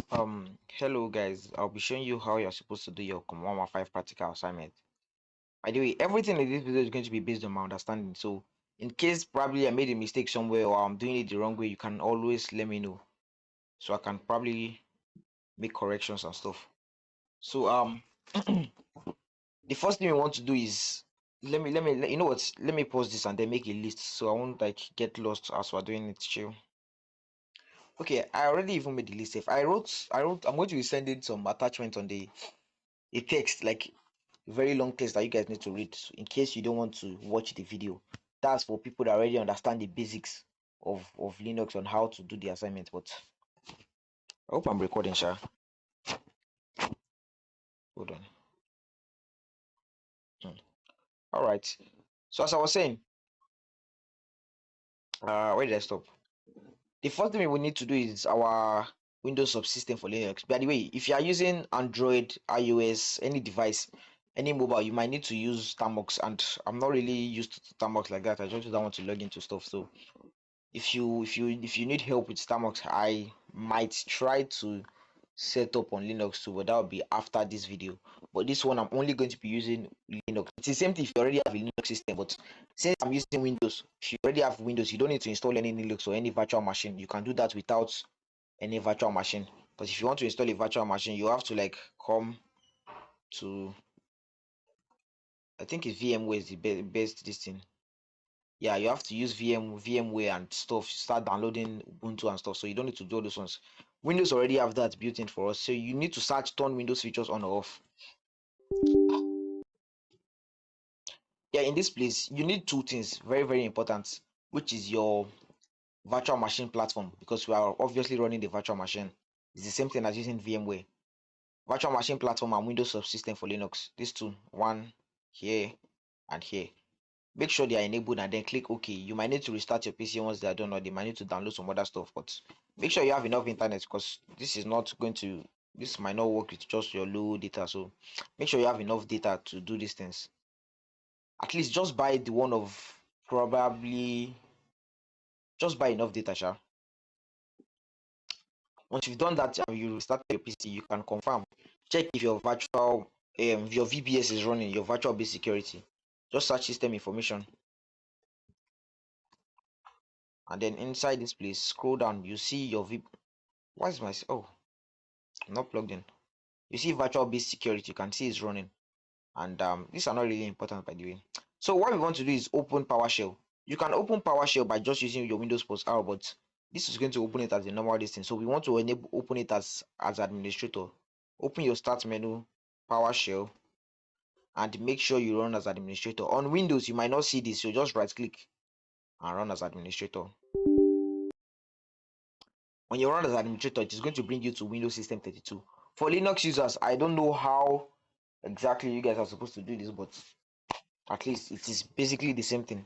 Hello guys, I'll be showing you how you're supposed to do your Com 115 practical assignment. By the way, everything in this video is going to be based on my understanding. So in case probably I made a mistake somewhere or I'm doing it the wrong way, you can always let me know. So I can probably make corrections and stuff. So the first thing we want to do is you know what, let me pause this and then make a list so I won't like get lost as we're doing it chill. Okay, I already even made the list. If I wrote I'm going to be sending some attachment on a text, like very long text that you guys need to read in case you don't want to watch the video. That's for people that already understand the basics of Linux on how to do the assignment. But I hope I'm recording, sha. Hold on. All right. So as I was saying, where did I stop? The first thing we will need to do is our Windows subsystem for Linux. By the way, if you are using Android, iOS, any device, any mobile, you might need to use Tamox, and I'm not really used to Tamox like that. I just don't want to log into stuff. So if you need help with Stamox, I might try to set up on Linux too, but that will be after this video. But this one I'm only going to be using Linux. It's the same thing if you already have a Linux system, but since I'm using Windows, if you already have Windows, you don't need to install any Linux or any virtual machine. You can do that without any virtual machine. But if you want to install a virtual machine, you have to like come to, I think it's VMware is the best this thing. Yeah, you have to use VMware and stuff, start downloading Ubuntu and stuff. So you don't need to do all those ones. Windows already have that built in for us. So you need to search turn Windows features on or off. Yeah, in this place, you need two things, very, very important, which is your virtual machine platform, because we are obviously running the virtual machine. It's the same thing as using VMware. Virtual machine platform and Windows subsystem for Linux. These two, one here and here. Make sure they are enabled and then click OK. You might need to restart your PC once they are done, or they might need to download some other stuff, but make sure you have enough internet, because this might not work with just your low data. So make sure you have enough data to do these things. At least just buy the one of probably just buy enough data, sha. Once you've done that and you restart your PC, you can confirm, check if your if your VBS is running, your virtual base security. Just search system information, and then inside this place, scroll down, you see your why is my I'm not plugged in. You see virtual base security, you can see it's running. And these are not really important, by the way. So what we want to do is open PowerShell. You can open PowerShell by just using your Windows Post R, but this is going to open it as a normal distance. So we want to open it as administrator. Open your start menu, PowerShell, and make sure you run as administrator. On Windows, you might not see this, so just right click and run as administrator. When you run as administrator, it is going to bring you to Windows System 32. For Linux users, I don't know how exactly you guys are supposed to do this, but at least it is basically the same thing.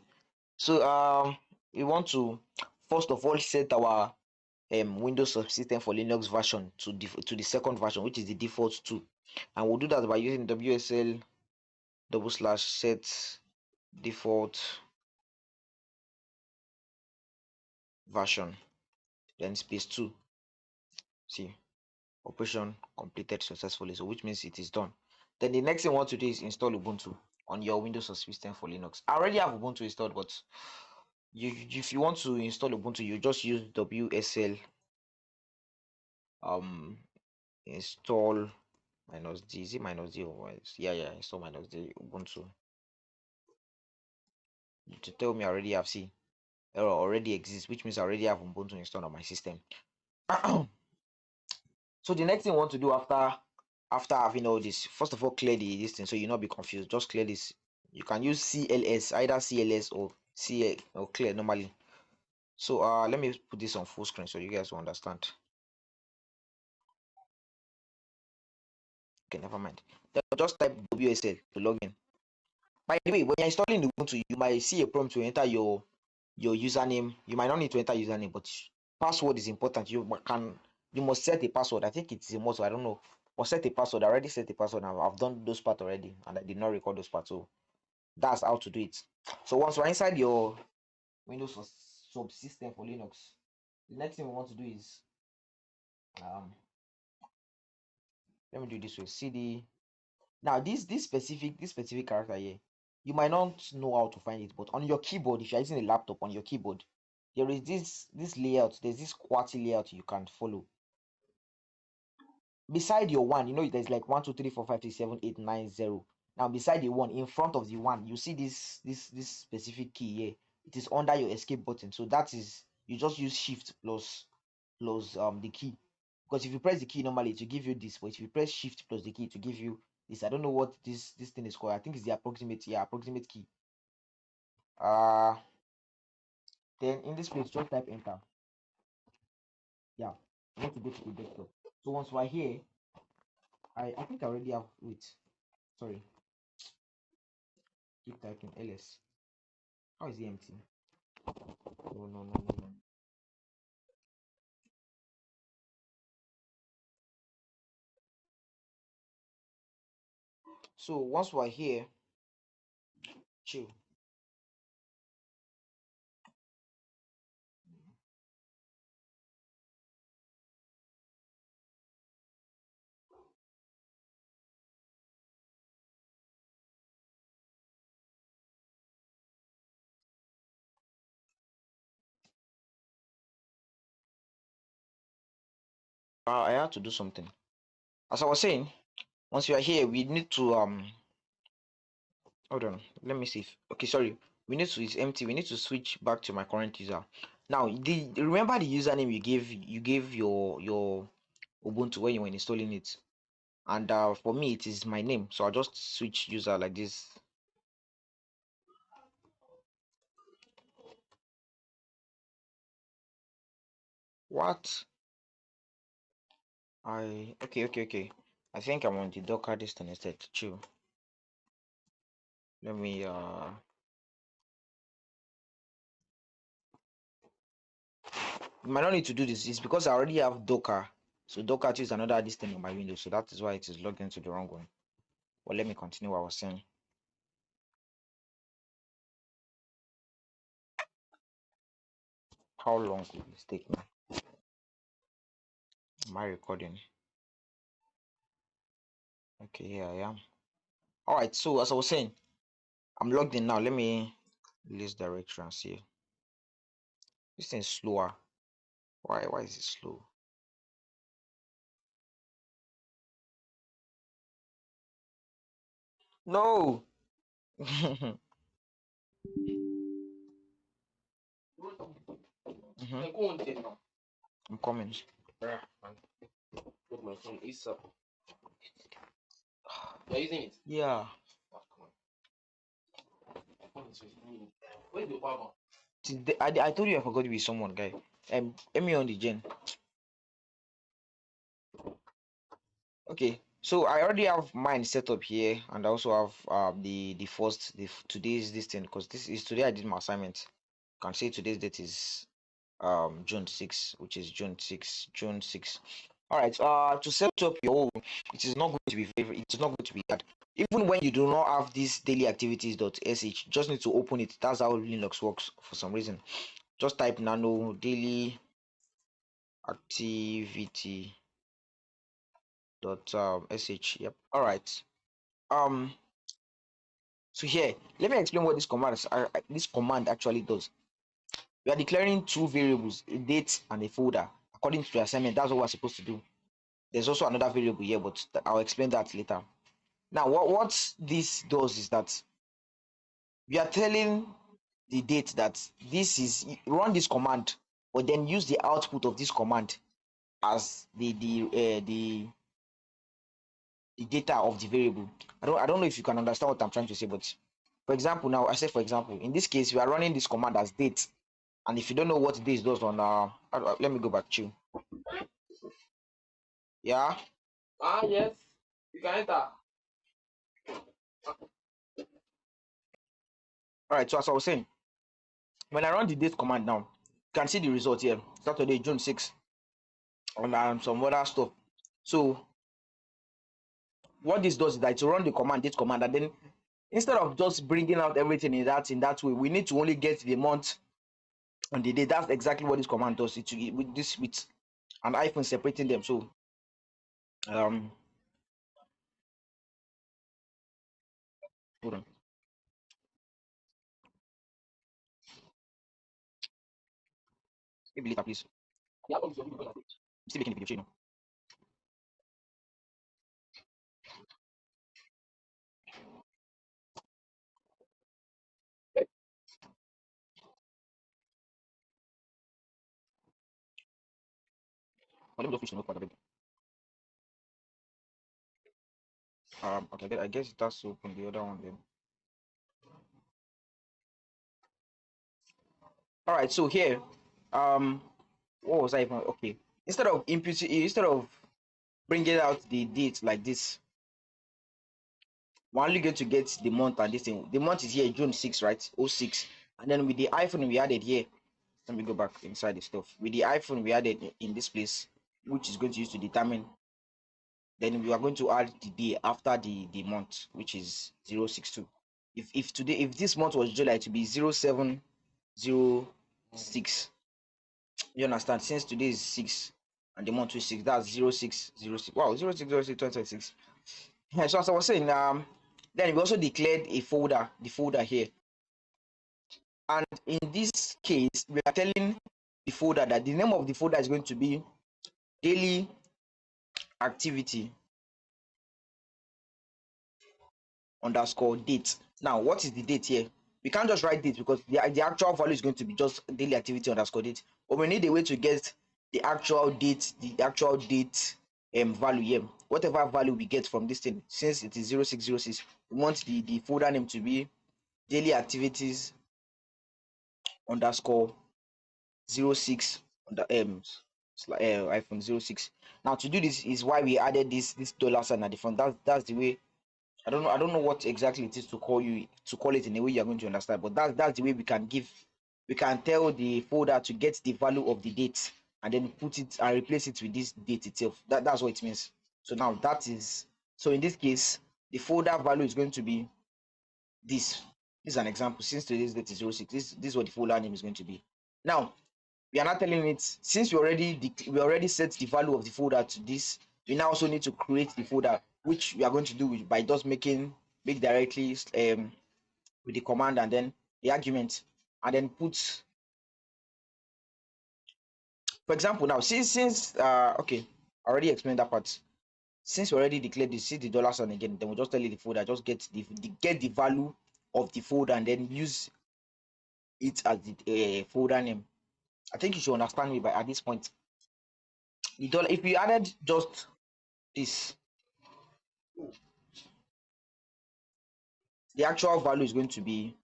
So we want to first of all set our Windows subsystem for Linux version to the second version, which is the default 2, and we'll do that by using WSL / set default version, then space 2. See, operation completed successfully, so which means it is done. Then the next thing we want to do is install Ubuntu on your Windows subsystem for Linux. I already have Ubuntu installed, but if you want to install Ubuntu, you just use WSL install -d. Is it -d or what? Yeah, install -d Ubuntu. To tell me I already have error already exists, which means I already have Ubuntu installed on my system. So the next thing I want to do after having all this, first of all, clear this thing so you not be confused. Just clear this. You can use CLS, either CLS or CL or clear normally. So let me put this on full screen so you guys will understand. Okay, never mind. Then just type WSL to log in. By the way, when you're installing Ubuntu, you might see a prompt to enter your username. You might not need to enter username, but password is important. You must set a password. I think it's a must. I don't know. Or set a password. I already set a password. I've done those parts already, and I did not record those parts. So that's how to do it. So once we're inside your Windows subsystem for Linux, the next thing we want to do is let me do this way. CD. Now this specific character here, you might not know how to find it, but on your keyboard, if you're using a laptop on your keyboard, there is this layout. There's this QWERTY layout you can follow. Beside your one, there's like 1 2 3 4 5 6 7 8 9 0. Now beside the one, in front of the one, you see this specific key here. It is under your escape button. So that is, you just use shift plus the key. Because if you press the key normally it will give you this, but if you press shift plus the key to give you this, I don't know what this thing is called. I think it's the approximate key. Then in this place just type enter. Yeah, I want to go to the desktop. So once we're here, I think I already have, wait, sorry, keep typing ls. How is it empty? No. So once we're here, chill. I had to do something. As I was saying, once you are here, we need to hold on. Let me see. Okay, sorry. We need to, it's empty. We need to switch back to my current user. Now, remember the username you gave your Ubuntu when you were installing it, and for me it is my name. So I'll just switch user like this. What? Okay. I think I'm on the Docker distance instead. Chill. Let me you might not need to do this. It's because I already have Docker. So Docker is another distance on my Windows. So that is why it is logged into the wrong one. But let me continue what I was saying. How long will this take me? Am I recording? Okay, here I am. Alright, so as I was saying, I'm logged in now. Let me list directory and see. This thing is slower. Why is it slow? No. Mhm. I'm coming. Look, my phone is up. You're using it? Yeah. Oh, come on. My phone is with me. Where's the power? I told you I forgot to be someone, guy. Let me on the gen. Okay, so I already have mine set up here, and I also have the first today's this thing, because this is today I did my assignment. You can say today's date is June 6, which is June 6. All right, to set up your own, it is not going to be it's not going to be hard. Even when you do not have this daily activities.sh, just need to open it. That's how Linux works for some reason. Just type nano daily activity dot sh. Yep. All right. Um. So here, let me explain what this command actually does. We are declaring two variables, a date and a folder. According to the assignment, that's what we're supposed to do. There's also another variable here, but I'll explain that later. Now, what this does is that we are telling the date that this is run this command, but then use the output of this command as the data of the variable. I don't know if you can understand what I'm trying to say, but for example, now I said for example, in this case, we are running this command as date, and if you don't know what this does on let me go back to you. Yeah. Ah, yes. You can enter. All right. So as I was saying, when I run the date command now, you can see the result here. Saturday, June 6, and some other stuff. So what this does is that it run the command, date command, and then instead of just bringing out everything in that way, we need to only get the month on the day. That's exactly what this command does. With an hyphen separating them. So um Hold on. Maybe later, please. Yeah, obviously, you're doing it. I'm still making the video, you know. Well, let me just finish the notepad a bit. Okay, I guess that's open the other one then. All right, so here, what was I even? Okay, instead of bringing out the date like this, we're only going to get the month and this thing. The month is here, June 6, right? 06. And then with the iPhone we added here, let me go back inside the stuff. With the iPhone we added in this place, which is going to use to determine, then we are going to add the day after the month, which is 062. If this month was July, to be 0706. You understand? Since today is 6 and the month is 6, that's 0606. Wow, 0606 2026. So as I was saying, then we also declared a folder, the folder here. And in this case, we are telling the folder that the name of the folder is going to be daily activity underscore date. Now, what is the date here? We can't just write date because the actual value is going to be just daily activity underscore date. But we need a way to get the actual date, value here. Whatever value we get from this thing, since it is 0606, we want the folder name to be daily activities underscore 06 iPhone 06. Now to do this is why we added this dollar sign at the front. That's the way. I don't know what exactly it is to call it in a way you're going to understand, but that's the way we can tell the folder to get the value of the date and then put it and replace it with this date itself. That's what it means. So now so in this case, the folder value is going to be this. This is an example. Since today's date is 06, this is what the folder name is going to be. Now we are not telling it, since we already set the value of the folder to this, we now also need to create the folder, which we are going to do by just make directly with the command and then the argument, and then put, for example, now since okay, I already explained that part. Since we already declared this, see the dollar sign again, then we'll just tell you the folder, just get the value of the folder and then use it as the folder name. I think you should understand me at this point. The dollar, if we added just this, the actual value is going to be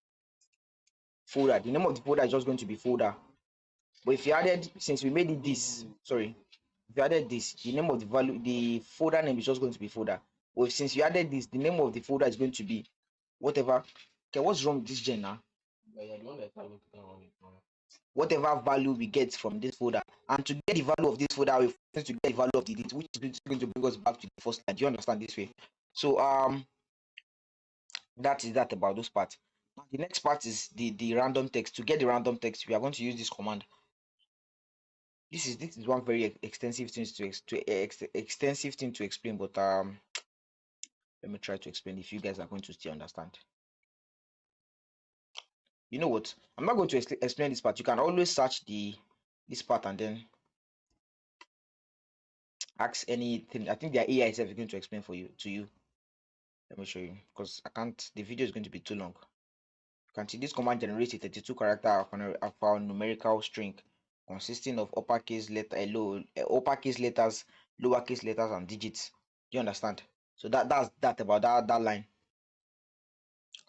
folder. The name of the folder is just going to be folder. But if you added, since we made it this, sorry, if you added this, the name of the folder name is just going to be folder. But since you added this, the name of the folder is going to be whatever. Okay, what's wrong with this gen now? Whatever value we get from this folder, and to get the value of this folder, we have to get the value of the date, which is going to bring us back to the first slide. Do you understand this way? So that is that about those parts. The next part is the random text. To get the random text, we are going to use this command. This is one very extensive thing to explain, but let me try to explain if you guys are going to still understand. You know what? I'm not going to explain this part. You can always search this part and then ask anything. I think the AI itself is going to explain to you. Let me show you, because I can't. The video is going to be too long. You can see this command generates a 32 character alphanumerical string consisting of uppercase letters, lowercase letters, and digits. Do you understand? So that's about that line.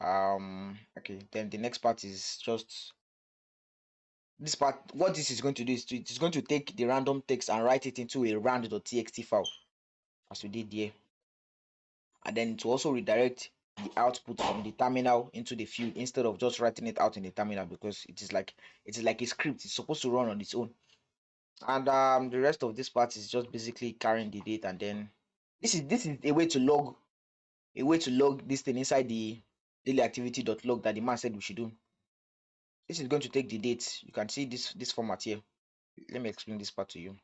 Okay, then the next part is just this part. What this is going to do is it's going to take the random text and write it into a rand.txt file, as we did here, and then to also redirect the output from the terminal into the field instead of just writing it out in the terminal, because it is like a script. It's supposed to run on its own. And the rest of this part is just basically carrying the date, and then this is a way to log this thing inside the daily activity.log that the man said we should do. This is going to take the date. You can see this format here. Let me explain this part to you.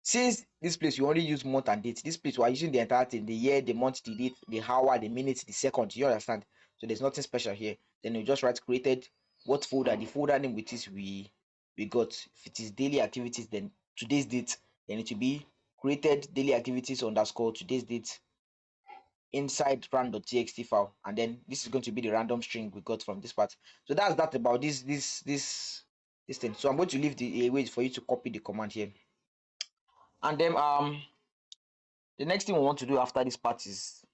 Since this place you only use month and date, this place we are using the entire thing: the year, the month, the date, the hour, the minute, the second. You understand? So there's nothing special here. Then you just write created, what folder, the folder name with this we got. If it is daily activities, then today's date, then it will be created daily activities underscore today's date inside rand.txt file, and then this is going to be the random string we got from this part. So that's that about this thing. So I'm going to leave the wait for you to copy the command here, and then the next thing we want to do after this part is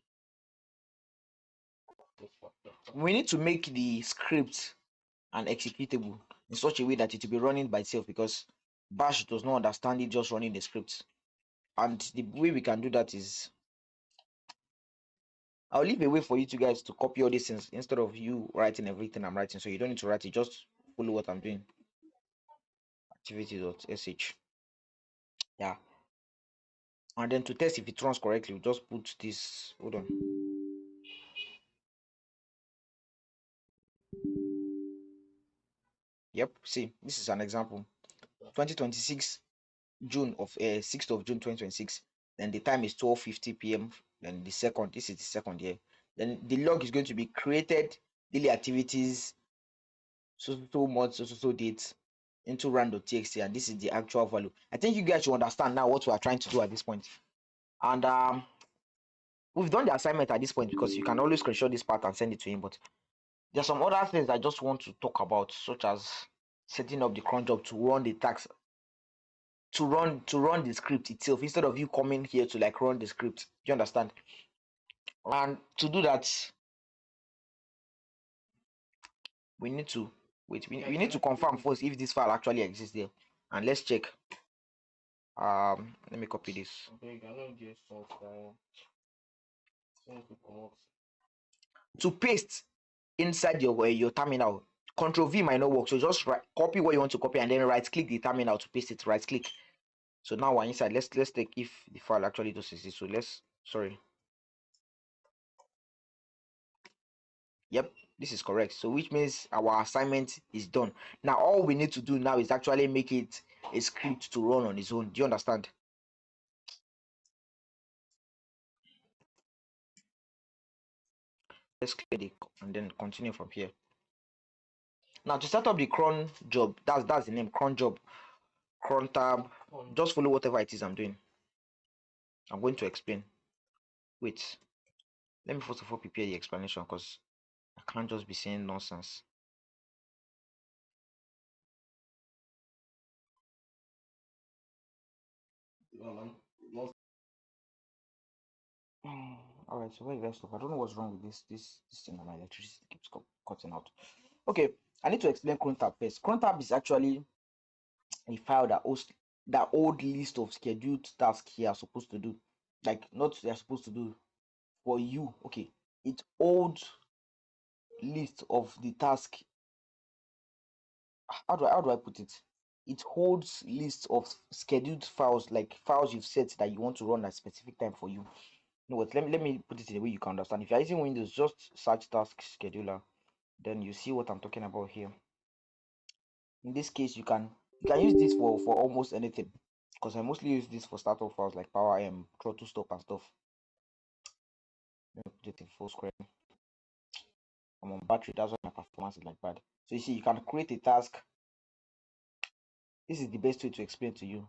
we need to make the script an executable in such a way that it will be running by itself, because bash does not understand it just running the script. And the way we can do that is I'll leave a way for you two guys to copy all these things instead of you writing everything I'm writing. So you don't need to write it, just follow what I'm doing. Activity.sh. Yeah. And then to test if it runs correctly, we just put this. Hold on. Yep. See, this is an example. 2026 June of 6th of June 2026. Then the time is 12:50 p.m. Then the second, this is the second here. Then the log is going to be created daily activities, so month, so dates into rand.txt, and this is the actual value. I think you guys should understand now what we are trying to do at this point. And we've done the assignment at this point, because you can always screenshot this part and send it to him. But there's some other things I just want to talk about, such as setting up the cron job to run the task, to run the script itself, instead of you coming here to like run the script. Do you understand? And to do that, we need to wait. We need to confirm first if this file actually exists there. And let's check. Let me copy this. To paste inside your terminal, Control V might not work, so just copy what you want to copy and then right click the terminal to paste it. Right click. So now we're inside. Let's take if the file actually does exist. So yep, this is correct. So which means our assignment is done. Now all we need to do now is actually make it a script to run on its own. Do you understand? Let's clear it and then continue from here. Now to set up the cron job, that's the name, cron job, cron tab. Just follow whatever it is I'm doing. I'm going to explain. Wait, let me first of all prepare the explanation, because I can't just be saying nonsense. All right, so where did I stop? I don't know what's wrong with this thing, and my electricity keeps cutting out. Okay, I need to explain crontab first. Crontab is actually a file that hosts that old list of scheduled tasks you are supposed to do. Like, not they are supposed to do for you. Okay, it's old list of the task. How do I put it? It holds lists of scheduled files, like files you've set that you want to run at a specific time for you. No, what? Let me put it in a way you can understand. If you're using Windows, just search task scheduler, then you see what I'm talking about here. In this case, you can use this for almost anything, because I mostly use this for startup files like power throttle stop and stuff. Let me put it in full screen. I'm on battery, that's why my performance is like bad. So you see, you can create a task. This is the best way to explain to you.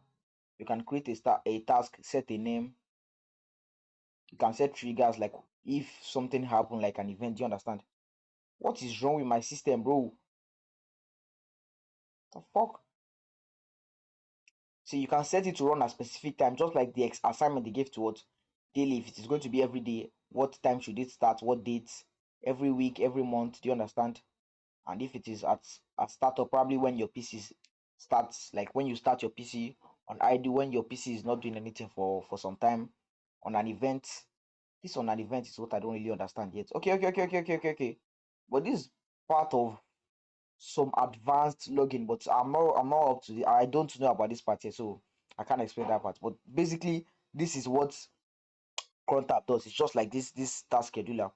You can create a task, set a name. You can set triggers, like if something happened, like an event. Do you understand? What is wrong with my system, bro? The fuck? So you can set it to run at specific time, just like the assignment they gave to us daily. If it is going to be every day, what time should it start? What dates? Every week, every month. Do you understand? And if it is at startup, probably when your PC starts, like when you start your PC. On idle, when your PC is not doing anything for some time. On an event, this on an event is what I don't really understand yet. Okay. But this is part of some advanced login, but I'm not up to the, I don't know about this part here, so I can't explain that part. But basically, this is what crontab does. It's just like this task scheduler.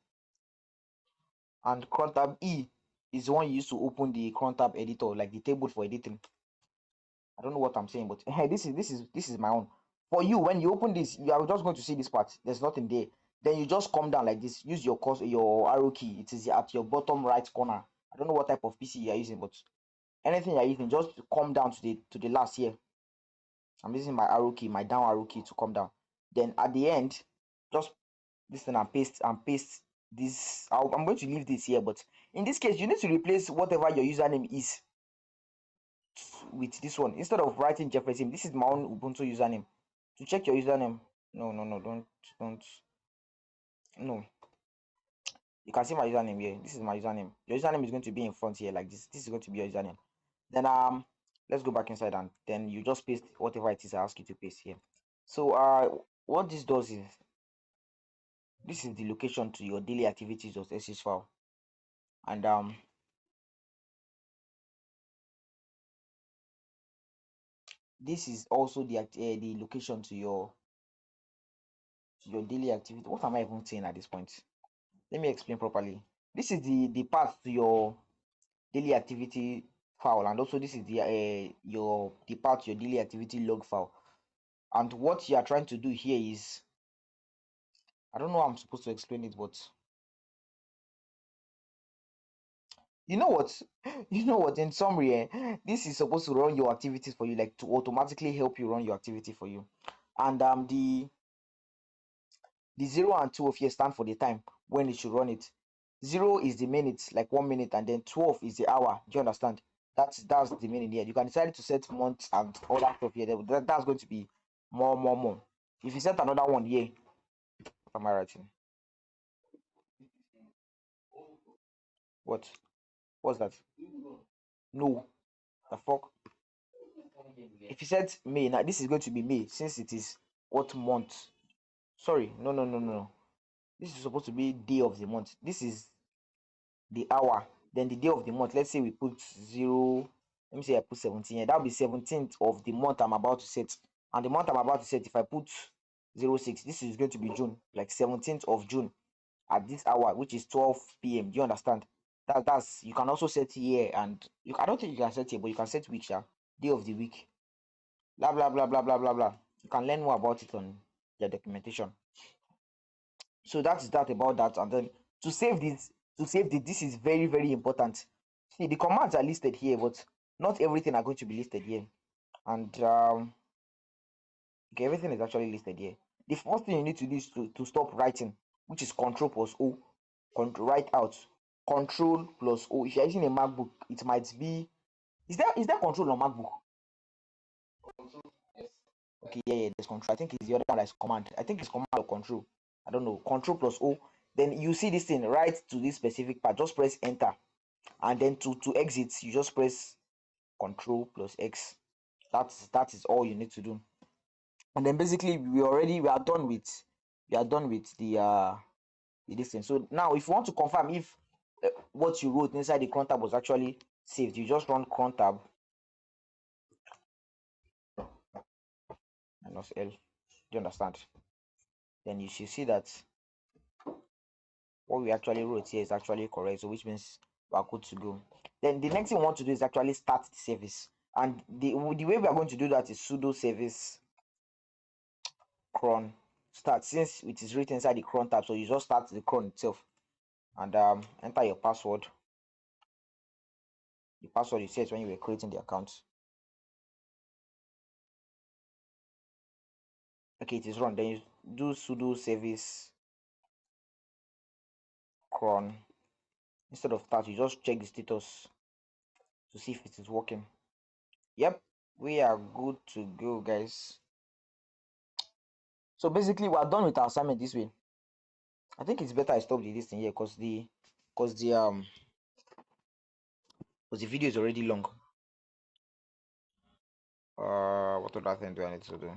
And crontab E is the one you use to open the crontab editor, like the table for editing. I don't know what I'm saying, but hey, this is my own. For you, when you open this, you are just going to see this part. There's nothing there. Then you just come down like this. Use your arrow key. It is at your bottom right corner. I don't know what type of PC you are using, but anything you're using, just come down to the last here. I'm using my arrow key, my down arrow key to come down. Then at the end, just this thing and paste this. I'm going to leave this here, but in this case, you need to replace whatever your username is with this one. Instead of writing Jefferson, this is my own Ubuntu username. To check your username, no, don't, no. You can see my username here. This is my username. Your username is going to be in front here like this. This is going to be your username. Then let's go back inside and then you just paste whatever it is I ask you to paste here. So what this does is this is the location to your daily activities.sh file, and this is also the location to your daily activity. What am I even saying at this point? Let me explain properly. This is the path to your daily activity file, and also this is the path to your daily activity log file. And what you are trying to do here is, I don't know how I'm supposed to explain it, but you know what you know what, in summary, this is supposed to run your activities for you, like to automatically help you run your activity for you. And the 0 and 12 here stand for the time when it should run it. 0 is the minutes, like 1 minute, and then 12 is the hour. Do you understand? That's the meaning here. You can decide to set months and all that stuff here. That's going to be more. If you set another one here, what am I writing? What's that? No, the fuck. If you set May, now this is going to be May, since it is what month? Sorry, no. This is supposed to be day of the month. This is the hour, then the day of the month. Let's say we put 0. Let me say I put 17 here. That'll be 17th of the month I'm about to set. And the month I'm about to set, if I put 06, this is going to be June, like 17th of June at this hour, which is 12 p.m. Do you understand? That's you can also set here, and I don't think you can set here, but you can set week, day of the week, blah blah blah blah blah blah blah. You can learn more about it on the documentation. So that's that about that. And then to save this is very, very important. See, the commands are listed here, but not everything are going to be listed here. And okay, everything is actually listed here. The first thing you need to do is to stop writing, which is Control plus O. Write out Control plus O. If you're using a MacBook, it might be, is there Control on MacBook? Okay, yeah, there's Control. I think it's the other one that's Command. I think it's Command or Control. I don't know. Control plus O. Then you see this thing, right to this specific part. Just press Enter, and then to exit, you just press Control plus X. That is all you need to do. And then basically we are done with the this thing. So now, if you want to confirm if what you wrote inside the cron tab was actually saved, you just run cron tab -L. Do you understand? Then you should see that what we actually wrote here is actually correct, so which means we are good to go. Then the next thing we want to do is actually start the service, and the way we are going to do that is sudo service cron start, since it is written inside the cron tab. So you just start the cron itself and enter your password, the password you set when you were creating the account. Okay, it is run. Then you do sudo service cron. Instead of that, you just check the status to see if it is working. Yep, we are good to go, guys. So basically we are done with our assignment this way. I think it's better I stop this thing here, because the video is already long. What other thing do I need to do?